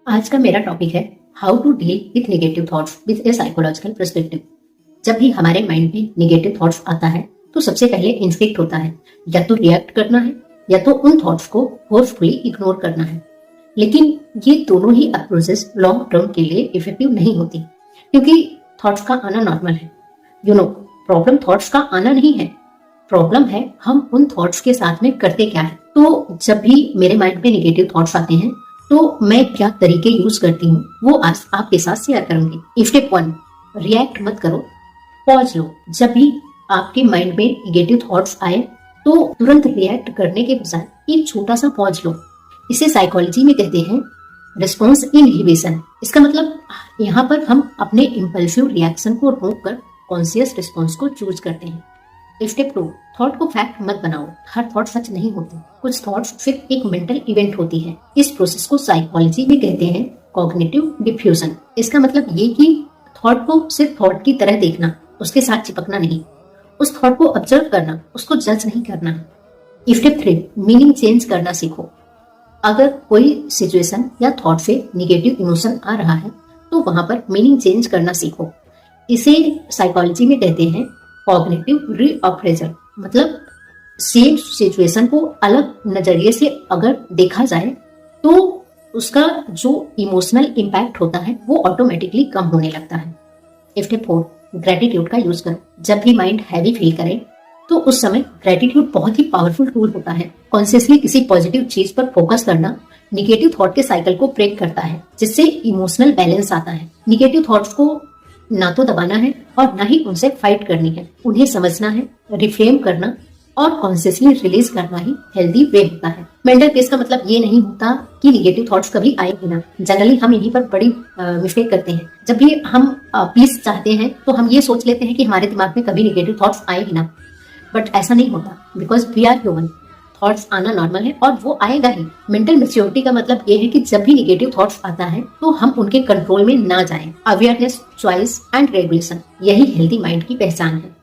आज का मेरा टॉपिक है how to deal with negative thoughts with a psychological perspective. जब भी हमारे माइंड में नेगेटिव थॉट्स आता है तो सबसे पहले इंस्टिंक्ट होता है या तो रिएक्ट करना है या तो उन थॉट्स को फोर्सफुली इग्नोर करना है। लेकिन ये दोनों ही अप्रोचेस लॉन्ग टर्म के लिए इफेक्टिव नहीं होती, क्योंकि थॉट्स का आना नॉर्मल है। प्रॉब्लम थॉट्स का आना नहीं है, प्रॉब्लम है हम उन थॉट्स के साथ में करते क्या है। तो जब भी मेरे माइंड में नेगेटिव थॉट्स आते हैं तो मैं क्या तरीके यूज करती हूँ वो आज आपके साथ शेयर करूंगी। स्टेप 1, रिएक्ट मत करो, पॉज लो। जब भी आपके माइंड में नेगेटिव थॉट्स आए तो तुरंत रिएक्ट करने के बजाय एक छोटा सा पॉज लो। इसे साइकोलॉजी में कहते हैं रिस्पॉन्स इनहिबिशन। इसका मतलब यहाँ पर हम अपने इम्पल्सिव रिएक्शन को रोककर कॉन्शियस रिस्पॉन्स को चूज करते हैं। स्टेप 2, थॉट को फैक्ट मत बनाओ। हर थॉट सच नहीं होती, कुछ थॉट्स सिर्फ एक मेंटल इवेंट होती है। इस प्रोसेस को साइकोलॉजी में कहते हैं कॉग्निटिव डिफ्यूजन। इसका मतलब ये कि थॉट को सिर्फ थॉट की तरह देखना, उसके साथ चिपकना नहीं। उस थॉट को ऑब्जर्व करना, उसको जज नहीं करना। स्टेप 3, मीनिंग चेंज करना सीखो। अगर कोई सिचुएशन या थॉट से निगेटिव इमोशन आ रहा है तो वहां पर मीनिंग चेंज करना सीखो। इसे साइकोलॉजी में कहते हैं कॉग्निटिव रीअप्रेजल। मतलब सेम सिचुएशन को अलग नजरिए से अगर देखा जाए तो उसका जो इमोशनल इम्पैक्ट होता है वो ऑटोमेटिकली कम होने लगता है। स्टेप 4, ग्रेटिट्यूड का यूज करो। जब भी माइंड हैवी फील करे तो उस समय ग्रेटिट्यूड बहुत ही पावरफुल टूल होता है। कॉन्शियसली किसी पॉजिटिव चीज पर फोकस करना निगेटिव थॉट के साइकिल को ब्रेक करता है, जिससे इमोशनल बैलेंस आता है। निगेटिव थॉट्स को ना तो दबाना है और ना ही उनसे फाइट करनी है, उन्हें समझना है, रिफ्रेम करना और कॉन्शियसली रिलीज करना ही हेल्दी वे होता है। मेंटल पीस का मतलब ये नहीं होता कि निगेटिव थॉट्स कभी आएंगे ना। जनरली हम यहीं पर बड़ी मिस्टेक करते हैं। जब भी हम पीस चाहते हैं तो हम ये सोच लेते हैं कि हमारे दिमाग में कभी निगेटिव थॉट्स आएगी ना, बट ऐसा नहीं होता, because we are human. Thoughts आना नॉर्मल है और वो आएगा ही। मेंटल मैच्योरिटी का मतलब ये है कि जब भी नेगेटिव थॉट्स आता है तो हम उनके कंट्रोल में ना जाएं। अवेयरनेस, चॉइस एंड रेगुलेशन, यही हेल्दी माइंड की पहचान है।